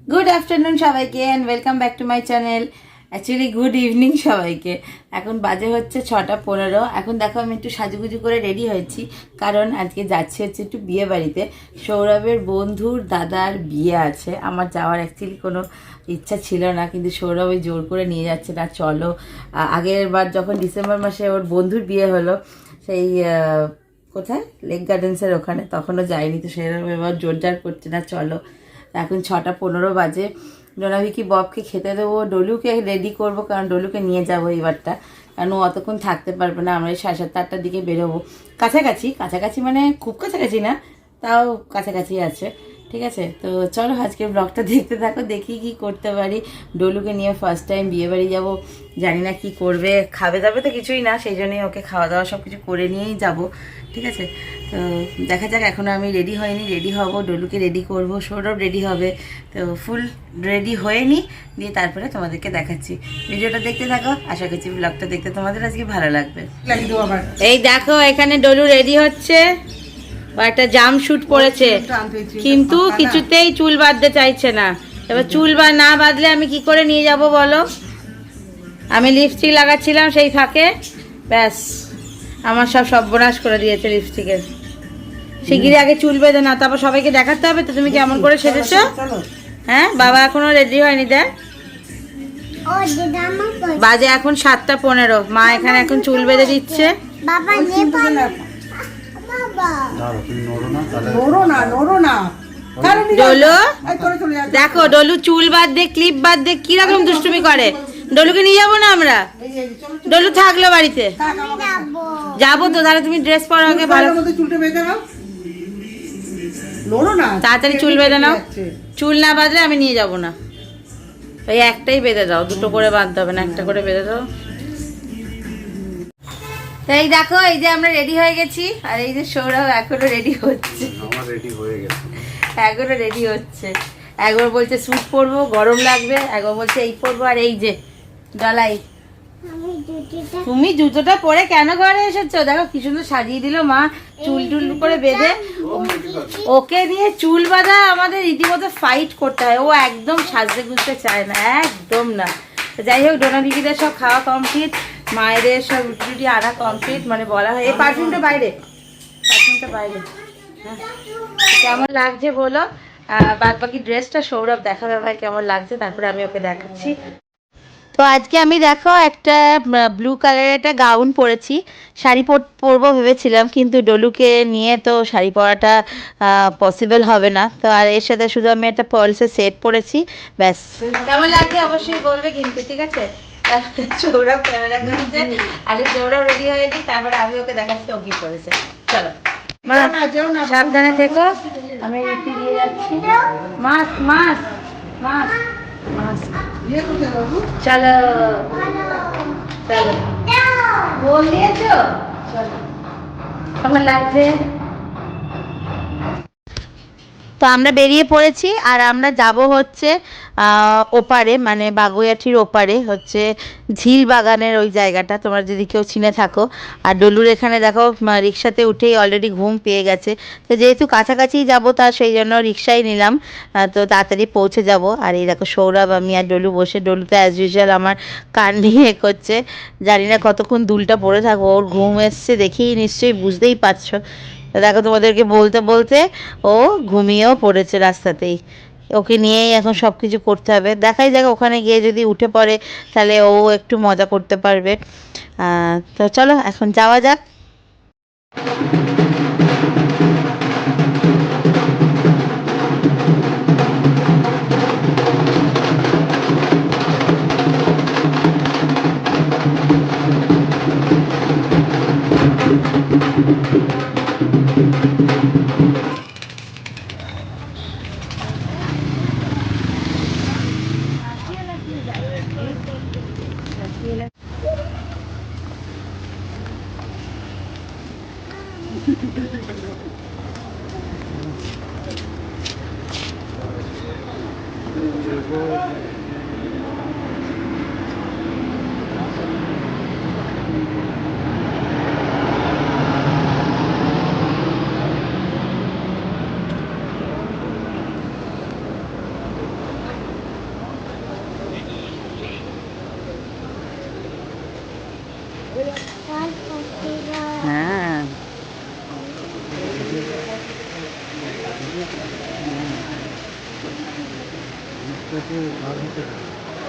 Good afternoon সবাইকে and welcome back to my channel. Actually good evening সবাইকে। এখন বাজে হচ্ছে 6:15। এখন দেখো আমি একটু সাজুগুজু করে রেডি হয়েছি, কারণ আজকে যাচ্ছি হচ্ছে একটু বিয়ে বাড়িতে। সৌরভের বন্ধুর দাদার বিয়ে আছে। আমার যাওয়ার অ্যাকচুয়ালি কোনো ইচ্ছা ছিল না, কিন্তু সৌরভ ওই জোর করে নিয়ে যাচ্ছে, না চলো। আগের বার যখন ডিসেম্বর মাসে ওর বন্ধুর বিয়ে হলো, সেই কোথায় লেক গার্ডেন্সের ওখানে, তখনও যায়নি। তো সেরকম এবার জোরজার করছে, না চলো। এখন 6:15 বাজে। ডোনাভিকি ববকে খেতে দেবো, ডলুকে রেডি করবো, কারণ ডলুকে নিয়ে যাবো এবারটা, কারণ ও অতক্ষণ থাকতে পারবে না। আমরা 7:30-8টার দিকে বেরোবো। কাছাকাছি কাছাকাছি মানে খুব কাছাকাছি না, তাও কাছাকাছি আছে। ঠিক আছে, তো চলো আজকের ব্লগটা দেখতে থাকো, দেখি কি করতে পারি। ডলুকে নিয়ে ফার্স্ট টাইম বিয়ে বাড়ি যাবো, জানি না কি করবে। খাবে দাবে তো কিছুই না, সেই জন্যই ওকে খাওয়া দাওয়া সব কিছু করে নিয়েই যাব। ঠিক আছে, তো দেখা যাক। এখনও আমি রেডি হয়নি, রেডি হব, ডলুকে রেডি করব, সৌরভ রেডি হবে। তো ফুল রেডি হয়ে নিই, দিয়ে তারপরে তোমাদেরকে দেখাচ্ছি। ভিডিওটা দেখতে থাকো, আশা করছি ব্লগটা দেখতে তোমাদের আজকে ভালো লাগবে। এই দেখো এখানে ডলু রেডি হচ্ছে, একটা জাম শুট পরেছে, কিন্তু কিছুতেই চুল বাঁধতে চাইছে না। এবার চুল বা না বাঁধলে আমি কি করে নিয়ে যাব বলো। আমি লিপস্টিক লাগাচ্ছিলাম সেই ফাঁকে, ব্যাস আমার সব সর্বনাশ করে দিয়েছে লিপস্টিকের। শিগগিরই আগে চুল বেঁধে না, তারপর সবাইকে দেখাতে হবে তো তুমি কেমন করে সেজেছো। হ্যাঁ, বাবা এখনো রেডি হয়নি, দেখ বাজে এখন 7:15। মা এখানে এখন চুল বেঁধে দিচ্ছে। ডলু দেখো, ডলু চুল বাদ দিয়ে ক্লিপ বাদ দিয়ে কিরকম দুষ্টুমি করে। ডলুকে নিয়ে যাবো না আমরা? ডলু থাকলো বাড়িতে, যাবো তো। তাহলে তুমি ড্রেস পরো আগে, ভালো তাড়াতাড়ি চুল বেঁধে নাও। চুল না বাঁধলে আমি নিয়ে যাব না। ওই একটাই বেঁধে দাও, দুটো করে বাঁধতে হবে না, একটা করে বেঁধে দাও। এই দেখো, এই যে আমরা রেডি হয়ে গেছি, আর এই যে সৌরভ এখনো রেডি হচ্ছে। এখনো রেডি হচ্ছে। একবার বলছে স্যুট পরবো, গরম লাগবে, একবার বলছে এই পরবো, আর এই যে গলাই। তুমি জুতোটা পরে কেন ঘরে এসেছো? দেখো কি সুন্দর সাজিয়ে দিল মা, চুল টুল করে বেঁধে। ওকে নিয়ে চুল বাঁধা আমাদের রীতিমতো ফাইট করতে হয়, ও একদম সাজতে গুজতে চায় না, একদম না। যাই হোক, ডোনাভিকিদের সব খাওয়া কমপ্লিট, মায়েদের সব রুটি টুটি আনা কমপ্লিট, মানে বলা হয়। এই পারফিউমটা বাইরে, পারফিউমটা বাইরে। হ্যাঁ, কেমন লাগছে বলো। বাদ বাকি ড্রেসটা সৌরভ দেখাবে ভাই কেমন লাগছে, তারপরে আমি ওকে দেখাচ্ছি। তো আজকে আমি দেখো একটা ব্লু কালারের একটা গাউন পরেছি। শাড়ি পরবো ভেবেছিলাম, কিন্তু ডলুকে নিয়ে তো শাড়ি পরাটা পসিবল হবে না। তো আর এর সাথে শুধু আমি একটা পার্লসের সেট পরেছি, ব্যাস। কেমন লাগছে অবশ্যই বলবে কিন্তু, ঠিক আছে। সৌরভ ক্যামেরা করছে, আগে সৌরভ রেডি হয়েছি, তারপরে আমি ওকে দেখাচ্ছি ও কি করেছে। চলো মা, সাবধানে থেকো, আমি রুটি দিয়ে যাচ্ছি। মাছ মাছ মাছ মাছ, চলো চলো, বল দিয়েছো, চলো। কেমন লাগছে? তো আমরা বেরিয়ে পড়েছি, আর আমরা যাব হচ্ছে ওপারে, মানে বাগুইআটির ওপারে হচ্ছে ঝিল বাগানের ওই জায়গাটা, তোমরা যদি কেউ চিনে থাকো। আর ডলুর এখানে দেখো রিক্সাতে উঠেই অলরেডি ঘুম পেয়ে গেছে। তো যেহেতু কাছাকাছি যাব, তা সেই জন্য রিক্সাই নিলাম, তো তাড়াতাড়ি পৌঁছে যাব। আর এই দেখো সৌরভ, আমি আর ডলু বসে, ডলু তো অ্যাজ ইউজুয়াল আমার কান নিয়ে করছে। জানি না কতক্ষণ দুলটা পড়ে থাকবো, ওর ঘুম এসছে দেখেই নিশ্চয়ই বুঝতেই পারছো। দেখো তোমাদেরকে বলতে বলতে ও ঘুমিয়েও পড়েছে রাস্তাতেই। ওকে নিয়েই এখন সব কিছু করতে হবে। দেখাই যাক, ওখানে গিয়ে যদি উঠে পড়ে তাহলে ও একটু মজা করতে পারবে। তো চলো এখন যাওয়া যাক।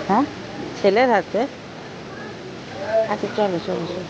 হ্যাঁ, ছেলের হাতে। আচ্ছা চলো চলো চলো।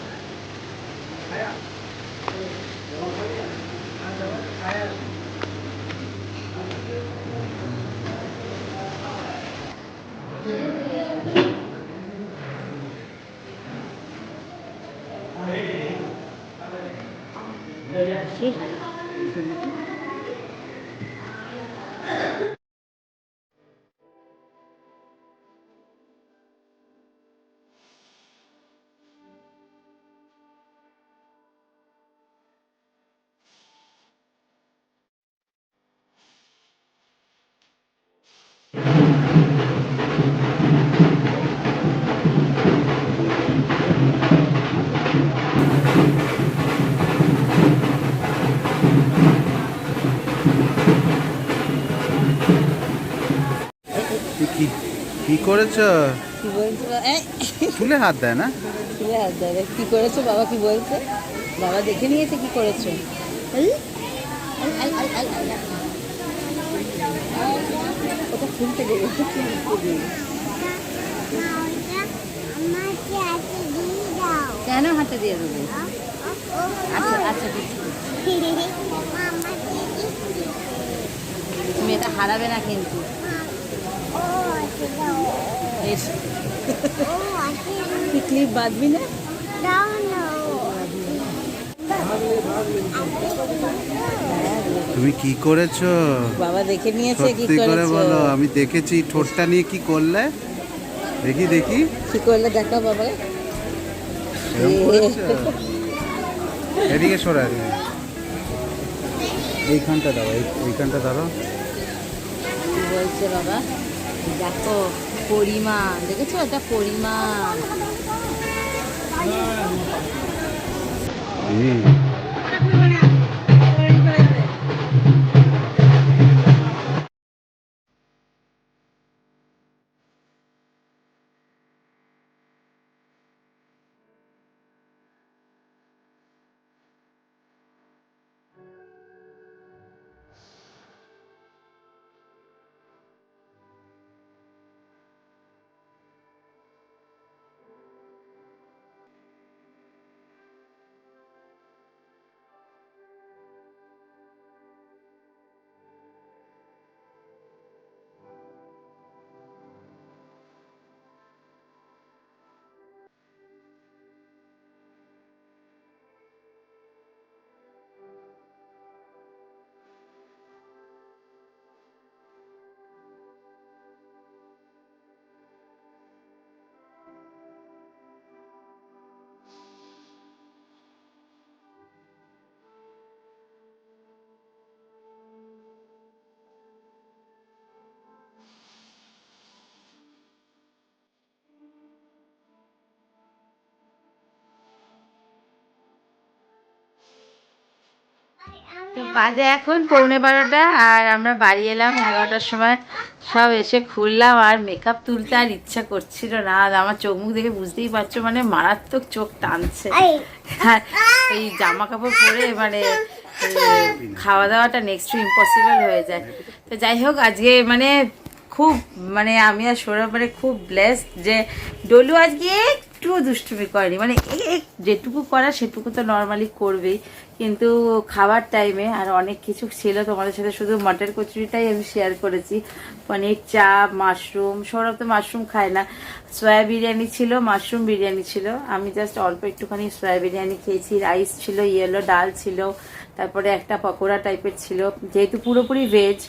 কি কি করেছো? কি বলছো? চুলে হাত দেয় না? চুলে হাত দেবে? কি করেছো বাবা? কি বলছে বাবা? দেখে নিয়েছে কি করেছো? এই, ওটা খুলতে দেবে, ওটা খুলতে দেবে। কেন হাতে দিয়ে দেবে? আচ্ছা আচ্ছা দিচ্ছি। তুমি এটা হারাবে না কিন্তু। তুই ক্লিপ বাঁধবি না? তুমি কি করেছো? বাবা দেখে নিয়েছে কি সত্যি করে করেছো। বলো, আমি দেখেছি। ঠোঁটটা নিয়ে কি করলে? দেখি দেখি। কি করলে দেখা বাবা। এরকম করেছো? এদিকে সরা, এদিকে। এইখানটা দাও, এইখানটা ধরো। কি বলছে বাবা? দেখো পরিমা, দেখেছো? এটা পরিমা। তো বাজে এখন 11:15 আর আমরা বাড়ি এলাম 11টার সময়। সব এসে খুললাম আর মেকআপ তুলতে আর ইচ্ছা করছিল না। আর আমার চোখ মুখ দেখে বুঝতেই পারছো, মানে মারাত্মক চোখ টানছে। আর এই জামা কাপড় পরে মানে খাওয়া দাওয়াটা নেক্সট টু ইম্পসিবল হয়ে যায়। তো যাই হোক, আজকে মানে খুব, মানে আমি আর সৌরভ মানে খুব ব্লেসড যে ডলু আজকে একটু দুষ্টুমি করেনি। মানে যেটুকু করা সেটুকু তো নর্মালি করবেই, কিন্তু খাবার টাইমে আর অনেক কিছু ছিল। তোমাদের সাথে শুধু মটর কচুরিটাই আমি শেয়ার করেছি। পনির, চাপ, মাশরুম। সৌরভ তো মাশরুম খায় না। সয়া বিরিয়ানি ছিল, মাশরুম বিরিয়ানি ছিল। আমি জাস্ট অল্প একটুখানি সয়া বিরিয়ানি খেয়েছি। রাইস ছিল, ইয়েলো ডাল ছিল, তারপরে একটা পকোড়া টাইপের ছিল, যেহেতু পুরোপুরি ভেজ।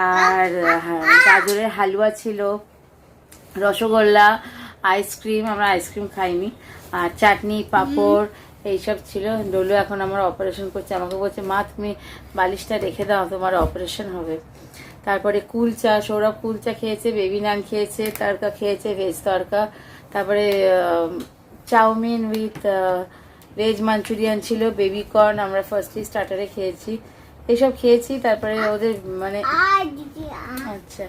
আর গাজরের হালুয়া ছিল, রসগোল্লা, আইসক্রিম। আমরা আইসক্রিম খাইনি। আর চাটনি, পাঁপড় এইসব ছিল। ডলু এখন আমার অপারেশন করছে। আমাকে বলছে, মা তুমি বালিশটা রেখে দাও, তোমার অপারেশন হবে। তারপরে কুলচা, সৌরভ কুলচা খেয়েছে, বেবি নান খেয়েছে, তড়কা খেয়েছে, ভেজ তড়কা। তারপরে চাউমিন উইথ ভেজ মাঞ্চুরিয়ান ছিল, বেবি কর্ন আমরা ফার্স্টলি স্টার্টারে খেয়েছি। এইসব খেয়েছি। তারপরে ওদের মানে আচ্ছা,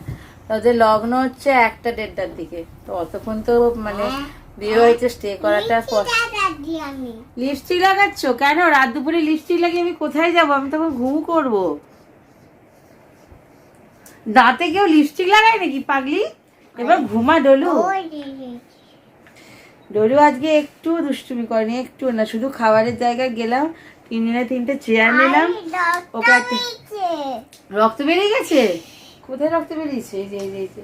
ওদের লগ্ন হচ্ছে 1টা-1:30টার দিকে। তো অতক্ষণ তো মানে বিয়ে হয়েছে, স্টে করাটা। লিপস্টিক লাগাচ্ছ কেন? রাত দুপুরে লিপস্টিক লাগিয়ে আমি কোথায় যাবো? আমি তখন ঘুম করবো। দাঁতে কেউ লিপস্টিক লাগায় নাকি পাগলি? এবার ঘুমা ডলু। ডলু আজকে একটু দুষ্টুমি করেনি, একটু না, শুধু খাবারের জায়গায় গেলাম, তিনটে চেয়ার নিলাম। ওকে রক্ত বেরিয়ে গেছে? কোথায় রক্ত বেরিয়েছে? এই যে এই যে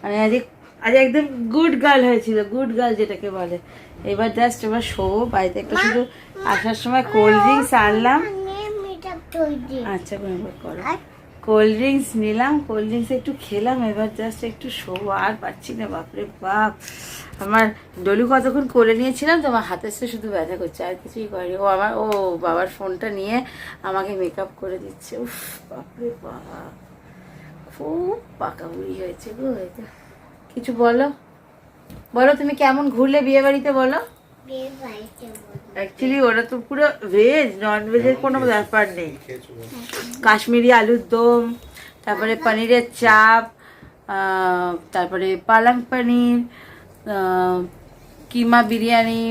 মানে আজ একদম গুড গার্ল হয়েছিল, গুড গার্ল যেটাকে বলে। এবার জাস্ট এবার শোবো। বাড়িতে একটা শুধু আসার সময় কোল্ড ড্রিঙ্কস আনলাম। আচ্ছা করো। কোল্ড ড্রিঙ্কস নিলাম, কোল্ড ড্রিঙ্কস একটু খেলাম, এবার জাস্ট একটু শোবো। আর পারছি না, বাপরে বাপ। আমার ডলু কতক্ষণ করে নিয়েছিলাম তো আমার হাতের সাথে শুধু ব্যথা করছে, আর কিছুই করেনি। ও বাবার ফোনটা নিয়ে আমাকে মেকআপ করে দিচ্ছে। উফ বাপরে বাবা, খুব পাকা বুড়ি হয়েছে গো এটা। কিছু বলো, বলো তুমি কেমন ঘুরলে বিয়ে বাড়িতে, বলো। অ্যাকচুয়ালি ওরা তো পুরো ভেজ, নন ভেজের কোনো ব্যাপার নেই। কাশ্মীরি আলুর দম, তারপরে পনিরের চাপ, তারপরে পালং পনির, কিমা বিরিয়ানি,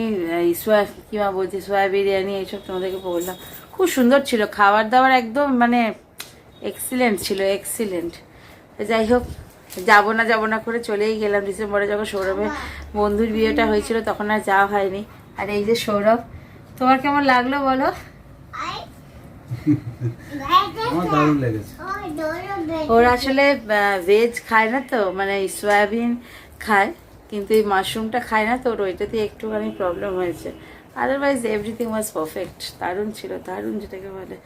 কিমা বলছি সোয়া বিরিয়ানি, এইসব তোমাদেরকে বললাম। খুব সুন্দর ছিল খাবার দাবার, একদম মানে এক্সিলেন্ট ছিল, এক্সিলেন্ট। যাই হোক, যাবো না করে চলেই গেলাম। ডিসেম্বরে যখন সৌরভের বন্ধুর বিয়েটা হয়েছিল তখন আর যাওয়া হয়নি। আর এই যে সৌরভ, তোমার কেমন লাগলো বলো? ওরা আসলে ভেজ খায় না তো, মানে সয়াবিন খায়, কিন্তু এই মাশরুমটা খায় না তো, ওর ওইটাতে একটুখানি প্রবলেম হয়েছে। Otherwise everything was perfect. দারুণ ছিল, দারুণ যেটাকে বলে।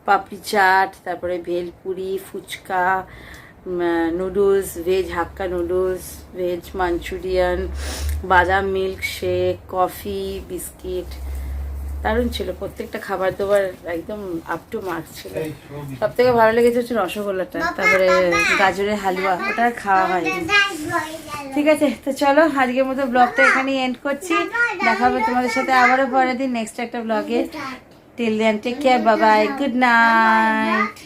পাপড়ি চাট, তারপরে bhelpuri, phuchka, noodles, veg Hakka noodles, veg Manchurian, বাদাম মিল্ক শেক, কফি, বিস্কিট, দারুণ ছিল। প্রত্যেকটা খাবার দাবার একদম আপ টু মার্কস ছিল। সব থেকে ভালো লেগেছে হচ্ছে রসগোল্লাটা, তারপরে গাজরের হালুয়া, ওটা আর খাওয়া হয়নি। ঠিক আছে, তো চলো আজকের মতো ব্লগটা এখানেই এন্ড করছি। দেখা হবে তোমাদের সাথে আবারও পরের দিন নেক্সট একটা ব্লগে। Till then take care, bye bye, good night.